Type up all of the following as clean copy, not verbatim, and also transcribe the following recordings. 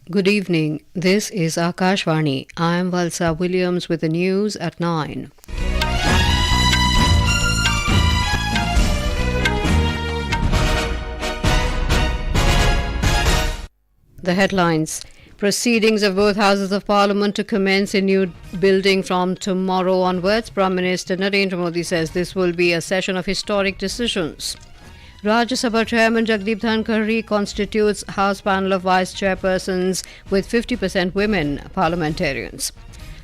Good evening. This is Akashvani. I am Valsa Williams with the news at 9. The headlines. Proceedings of both houses of parliament to commence a new building from tomorrow onwards. Prime Minister Narendra Modi says this will be a session of historic decisions. Rajya Sabha Chairman Jagdeep Dhankar reconstitutes House panel of Vice Chairpersons with 50% women parliamentarians.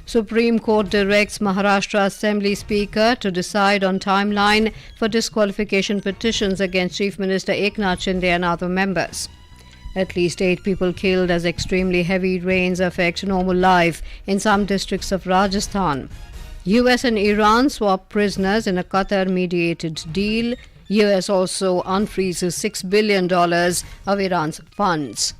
Supreme Court directs Maharashtra Assembly Speaker to decide on timeline for disqualification petitions against Chief Minister Eknath Shinde and other members. At least 8 people killed as extremely heavy rains affect normal life in some districts of Rajasthan. US and Iran swap prisoners in a Qatar mediated deal. US also unfreezes $6 billion of Iran's funds.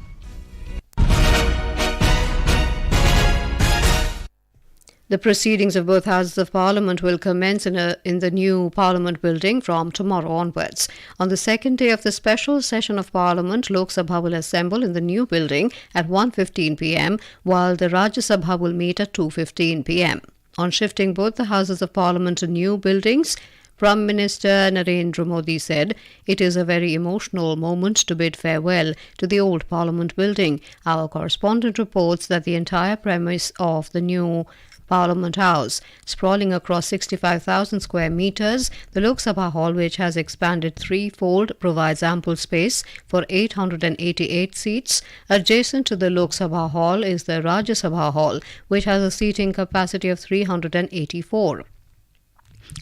The proceedings of both houses of parliament will commence in the new parliament building from tomorrow onwards. On the second day of the special session of parliament, Lok Sabha will assemble in the new building at 1:15 p.m. while the Rajya Sabha will meet at 2:15 p.m. On shifting both the houses of parliament to new buildings, Prime Minister Narendra Modi said, "It is a very emotional moment to bid farewell to the old Parliament building." Our correspondent reports that the entire premise of the new Parliament House, sprawling across 65,000 square meters, the Lok Sabha Hall, which has expanded threefold, provides ample space for 888 seats. Adjacent to the Lok Sabha Hall is the Rajya Sabha Hall, which has a seating capacity of 384.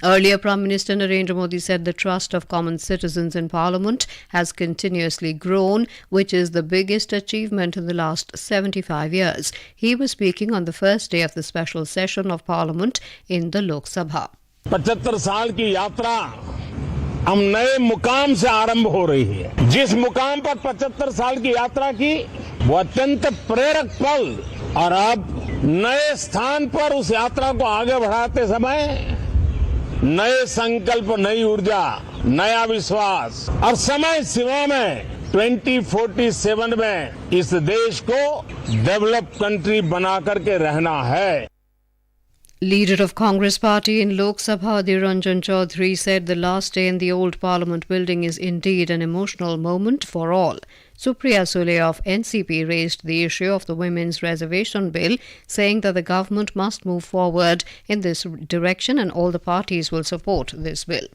Earlier, Prime Minister Narendra Modi said the trust of common citizens in Parliament has continuously grown, which is the biggest achievement in the last 75 years. He was speaking on the first day of the special session of Parliament in the Lok Sabha. 75 साल की यात्रा हम नए मुकाम से आरंभ हो रही है। जिस मुकाम पर 75 साल की यात्रा की वो अत्यंत प्रेरक पल, और अब नए स्थान पर उस यात्रा को आगे बढ़ाते समय नए संकल्प, नई ऊर्जा, नया विश्वास और समय सीमा में 2047 में इस देश को डेवलप कंट्री बना करके रहना है. Leader of Congress Party in Lok Sabha, Ranjan Chaudhary, said the last day in the old Parliament building is indeed an emotional moment for all. Supriya Sule of NCP raised the issue of the Women's Reservation Bill, saying that the government must move forward in this direction and all the parties will support this bill.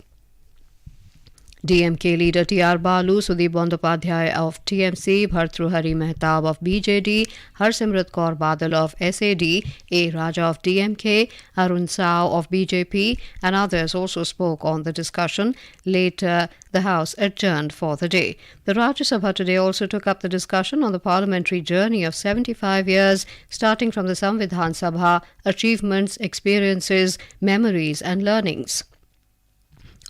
DMK leader T.R. Balu, Sudip Bandyopadhyay of TMC, Bhartruhari Mehtab of BJD, Harsimrat Kaur Badal of SAD, A. Raja of DMK, Arun Sao of BJP and others also spoke on the discussion. Later, the House adjourned for the day. The Rajya Sabha today also took up the discussion on the parliamentary journey of 75 years, starting from the Samvidhan Sabha, achievements, experiences, memories and learnings.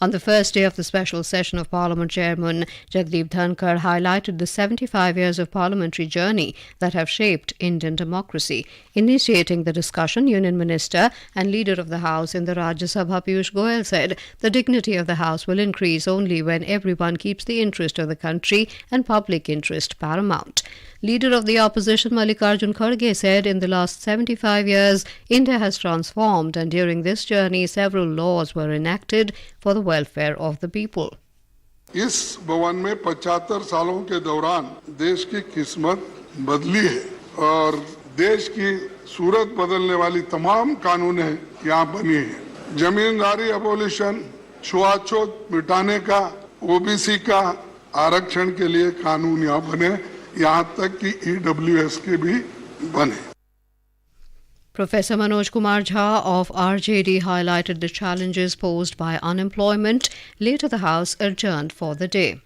On the first day of the special session of Parliament, Chairman Jagdeep Dhankar highlighted the 75 years of parliamentary journey that have shaped Indian democracy. Initiating the discussion, Union Minister and Leader of the House in the Rajya Sabha, Piyush Goyal, said the dignity of the House will increase only when everyone keeps the interest of the country and public interest paramount. Leader of the opposition Mallikarjun Kharge said in the last 75 years, India has transformed and during this journey several laws were enacted for the welfare of the people. इस भवन में 75 सालों के दौरान देश की किस्मत बदली है और देश की सूरत बदलने वाली तमाम कानूनें यहाँ बनी हैं। जमींदारी अबोलिशन, छुआछूत मिटाने का, ओबीसी का आरक्षण के लिए कानून यहाँ बने, यहाँ तक कि ईडब्ल्यूएस के भी बने. Professor Manoj Kumar Jha of RJD highlighted the challenges posed by unemployment. Later, the House adjourned for the day.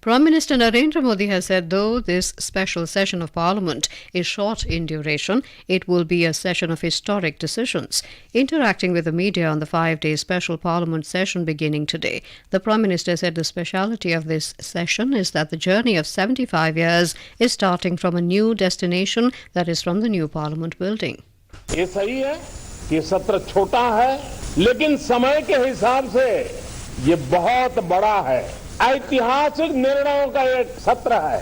Prime Minister Narendra Modi has said though this special session of Parliament is short in duration, it will be a session of historic decisions. Interacting with the media on the 5-day special Parliament session beginning today, the Prime Minister said the speciality of this session is that the journey of 75 years is starting from a new destination, that is from the new Parliament building. ये सही है कि सत्र छोटा है, लेकिन समय के हिसाब से ये बहुत बड़ा है. ऐतिहासिक निर्णयों का एक सत्र है.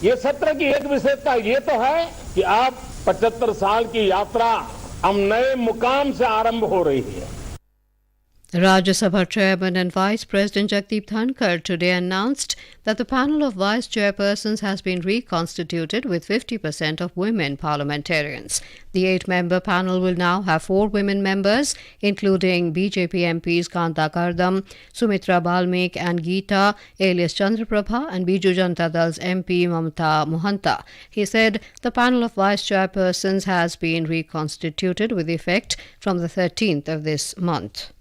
ये सत्र की एक विशेषता ये तो है कि आप 75 साल की यात्रा अब नए मुकाम से आरंभ हो रही है. Rajya Sabha Chairman and Vice President Jagdeep Dhankar today announced that the panel of Vice Chairpersons has been reconstituted with 50% of women parliamentarians. The 8-member panel will now have 4 women members, including BJP MPs Kanta Kardam, Sumitra Balmik and Geeta alias Chandraprabha and Biju Janata Dal's MP Mamata Mohanta. He said the panel of Vice Chairpersons has been reconstituted with effect from the 13th of this month.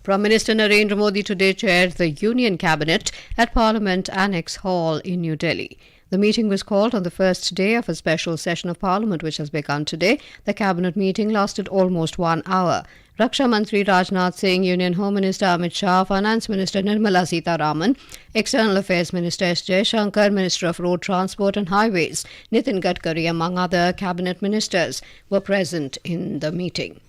Prime Minister Narendra Modi today chaired the Union Cabinet at Parliament Annex Hall in New Delhi. The meeting was called on the first day of a special session of Parliament which has begun today. The Cabinet meeting lasted almost 1 hour. Raksha Mantri Rajnath Singh, Union Home Minister Amit Shah, Finance Minister Nirmala Sitharaman, External Affairs Minister S. Jaishankar, Minister of Road Transport and Highways Nitin Gadkari, among other Cabinet Ministers, were present in the meeting.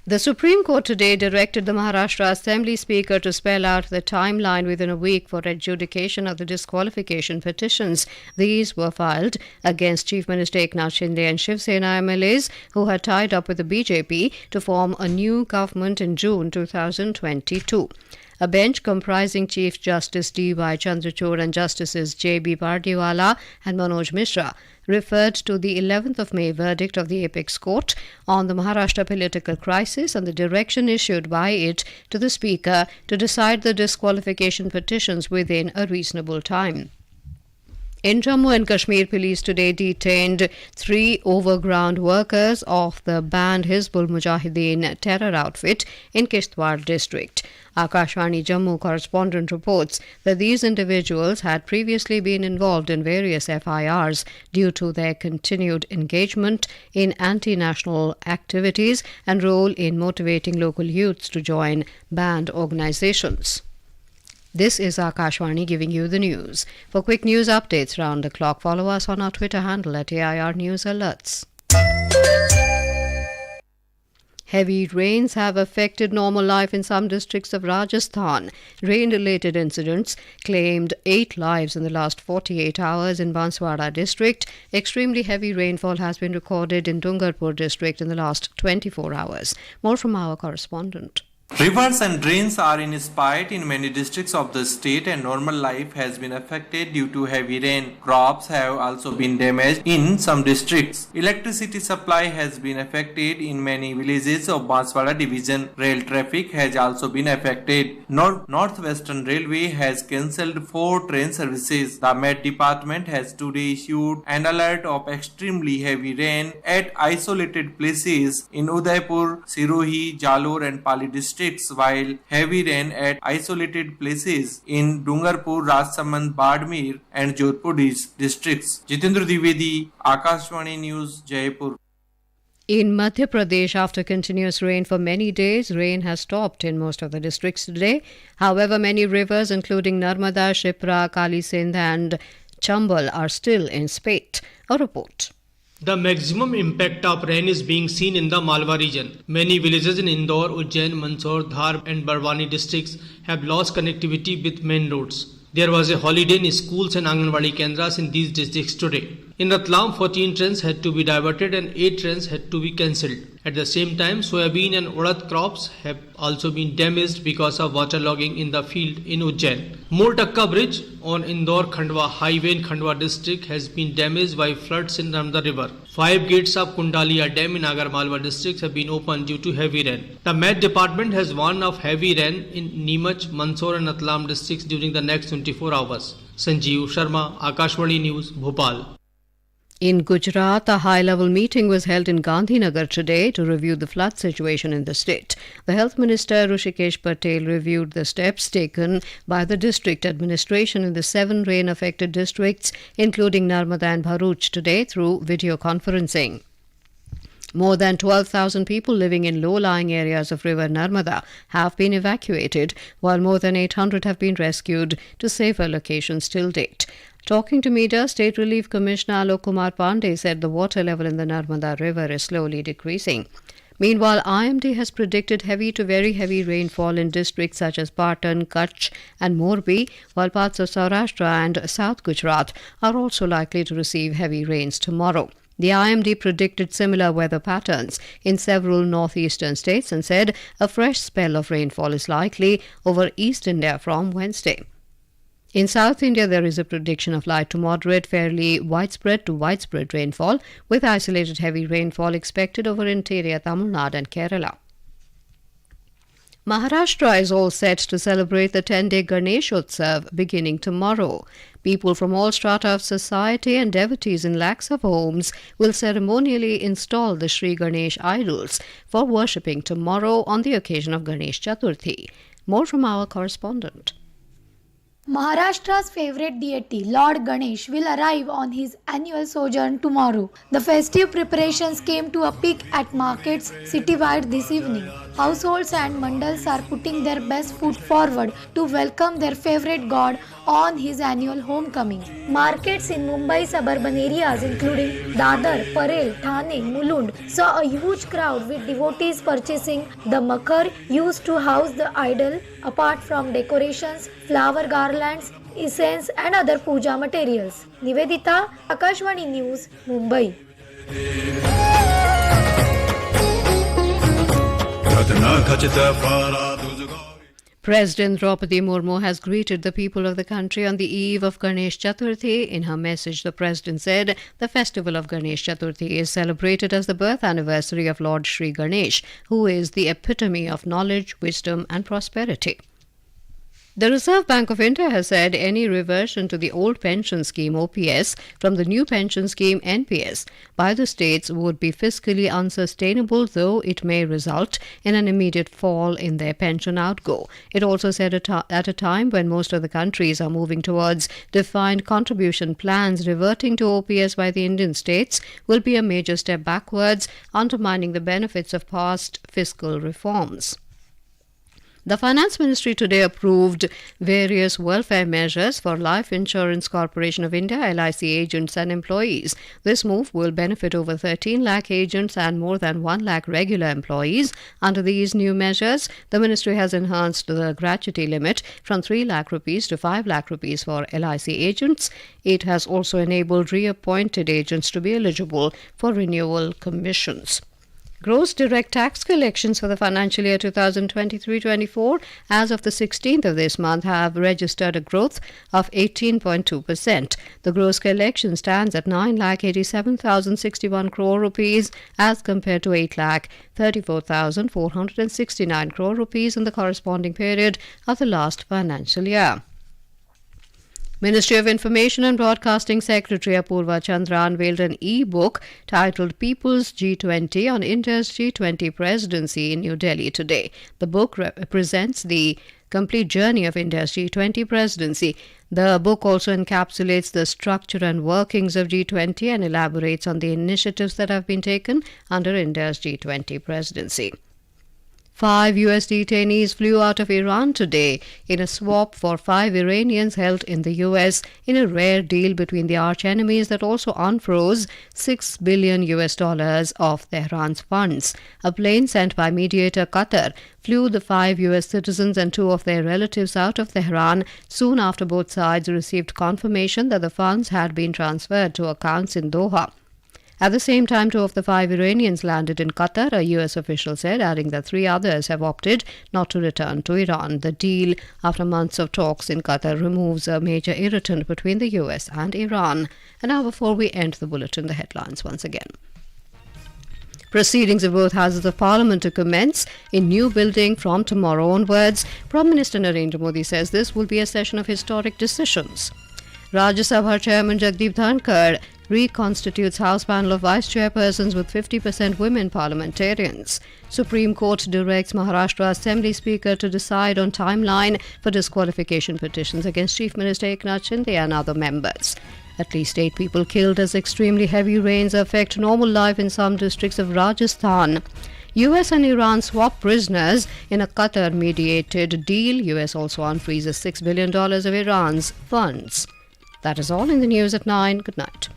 The Supreme Court today directed the Maharashtra Assembly Speaker to spell out the timeline within a week for adjudication of the disqualification petitions. These were filed against Chief Minister Eknath Shinde and Shiv Sena MLAs who had tied up with the BJP to form a new government in June 2022. A bench comprising Chief Justice D.Y. Chandrachud and Justices J.B. Pardiwala and Manoj Mishra referred to the 11th of May verdict of the Apex Court on the Maharashtra political crisis and the direction issued by it to the Speaker to decide the disqualification petitions within a reasonable time. In Jammu and Kashmir, police today detained 3 overground workers of the banned Hizbul Mujahideen terror outfit in Kishtwar district. Akashvani Jammu correspondent reports that these individuals had previously been involved in various FIRs due to their continued engagement in anti-national activities and role in motivating local youths to join banned organizations. This is Akashvani giving you the news. For quick news updates round the clock, follow us on our Twitter handle at AIR News Alerts. Heavy rains have affected normal life in some districts of Rajasthan. Rain-related incidents claimed 8 lives in the last 48 hours in Banswara district. Extremely heavy rainfall has been recorded in Dungarpur district in the last 24 hours. More from our correspondent. Rivers and drains are in spite in many districts of the state and normal life has been affected due to heavy rain. Crops have also been damaged in some districts. Electricity supply has been affected in many villages of Banswara division. Rail traffic has also been affected. Northwestern Railway has cancelled 4 train services. The Met Department has today issued an alert of extremely heavy rain at isolated places in Udaipur, Sirohi, Jalore and Pali districts, while heavy rain at isolated places in Dungarpur, Rajsamand, Badmir and Jodhpur districts. Jitendra Dwivedi, Akashvani News, Jaipur. In Madhya Pradesh, after continuous rain for many days, rain has stopped in most of the districts today. However, many rivers including Narmada, Shipra, Kali Sindh and Chambal are still in spate. A report. The maximum impact of rain is being seen in the Malwa region. Many villages in Indore, Ujjain, Mandsaur, Dhar and Barwani districts have lost connectivity with main roads. There was a holiday in schools and Anganwadi Kendras in these districts today. In Ratlam, 14 trains had to be diverted and 8 trains had to be cancelled. At the same time, soybean and urad crops have also been damaged because of waterlogging in the field in Ujjain. Moltakka Bridge on Indore-Khandwa Highway in Khandwa district has been damaged by floods in Narmada River. 5 gates of Kundalia Dam in Agar Malwa districts have been opened due to heavy rain. The Met Department has warned of heavy rain in Neemach, Mandsaur and Ratlam districts during the next 24 hours. Sanjeev Sharma, Akashvani News, Bhopal. In Gujarat, a high-level meeting was held in Gandhinagar today to review the flood situation in the state. The Health Minister Hrishikesh Patel reviewed the steps taken by the district administration in the 7 rain-affected districts, including Narmada and Bharuch, today through video conferencing. More than 12,000 people living in low-lying areas of River Narmada have been evacuated, while more than 800 have been rescued to safer locations till date. Talking to media, State Relief Commissioner Alok Kumar Pandey said the water level in the Narmada River is slowly decreasing. Meanwhile, IMD has predicted heavy to very heavy rainfall in districts such as Patan, Kutch and Morbi, while parts of Saurashtra and South Gujarat are also likely to receive heavy rains tomorrow. The IMD predicted similar weather patterns in several northeastern states and said a fresh spell of rainfall is likely over East India from Wednesday. In South India, there is a prediction of light to moderate, fairly widespread to widespread rainfall, with isolated heavy rainfall expected over interior Tamil Nadu and Kerala. Maharashtra is all set to celebrate the 10-day Ganeshotsav beginning tomorrow. People from all strata of society and devotees in lakhs of homes will ceremonially install the Sri Ganesh idols for worshipping tomorrow on the occasion of Ganesh Chaturthi. More from our correspondent. Maharashtra's favorite deity, Lord Ganesh, will arrive on his annual sojourn tomorrow. The festive preparations came to a peak at markets citywide this evening. Households and mandals are putting their best foot forward to welcome their favorite god on his annual homecoming. Markets in Mumbai suburban areas including Dadar, Parel, Thane, Mulund saw a huge crowd with devotees purchasing the makhar used to house the idol, apart from decorations, flower garlands, incense and other puja materials. Nivedita, Akashvani News, Mumbai. President Draupadi Murmu has greeted the people of the country on the eve of Ganesh Chaturthi. In her message, the President said the festival of Ganesh Chaturthi is celebrated as the birth anniversary of Lord Sri Ganesh, who is the epitome of knowledge, wisdom and prosperity. The Reserve Bank of India has said any reversion to the old pension scheme OPS from the new pension scheme NPS by the states would be fiscally unsustainable, though it may result in an immediate fall in their pension outgo. It also said at a time when most of the countries are moving towards defined contribution plans, reverting to OPS by the Indian states will be a major step backwards, undermining the benefits of past fiscal reforms. The Finance Ministry today approved various welfare measures for Life Insurance Corporation of India, LIC agents and employees. This move will benefit over 13 lakh agents and more than 1 lakh regular employees. Under these new measures, the ministry has enhanced the gratuity limit from 3 lakh rupees to 5 lakh rupees for LIC agents. It has also enabled reappointed agents to be eligible for renewal commissions. Gross direct tax collections for the financial year 2023-24 as of the 16th of this month have registered a growth of 18.2%. The gross collection stands at 9,87,061 crore rupees as compared to 8,34,469 crore rupees in the corresponding period of the last financial year. Ministry of Information and Broadcasting Secretary Apurva Chandra unveiled an e-book titled People's G20 on India's G20 presidency in New Delhi today. The book represents the complete journey of India's G20 presidency. The book also encapsulates the structure and workings of G20 and elaborates on the initiatives that have been taken under India's G20 presidency. 5 U.S. detainees flew out of Iran today in a swap for 5 Iranians held in the U.S. in a rare deal between the arch-enemies that also unfroze $6 billion of Tehran's funds. A plane sent by mediator Qatar flew the 5 U.S. citizens and 2 of their relatives out of Tehran soon after both sides received confirmation that the funds had been transferred to accounts in Doha. At the same time, 2 of the 5 Iranians landed in Qatar, a U.S. official said, adding that 3 others have opted not to return to Iran. The deal, after months of talks in Qatar, removes a major irritant between the U.S. and Iran. And now, before we end the bulletin, the headlines once again. Proceedings of both houses of Parliament to commence in new building from tomorrow onwards. Prime Minister Narendra Modi says this will be a session of historic decisions. Rajya Sabha Chairman Jagdeep Dhankar reconstitutes House panel of Vice Chairpersons with 50% women parliamentarians. Supreme Court directs Maharashtra Assembly Speaker to decide on timeline for disqualification petitions against Chief Minister Eknath Shinde and other members. At least 8 people killed as extremely heavy rains affect normal life in some districts of Rajasthan. US and Iran swap prisoners in a Qatar mediated deal. US also unfreezes $6 billion of Iran's funds. That is all in the news at 9. Good night.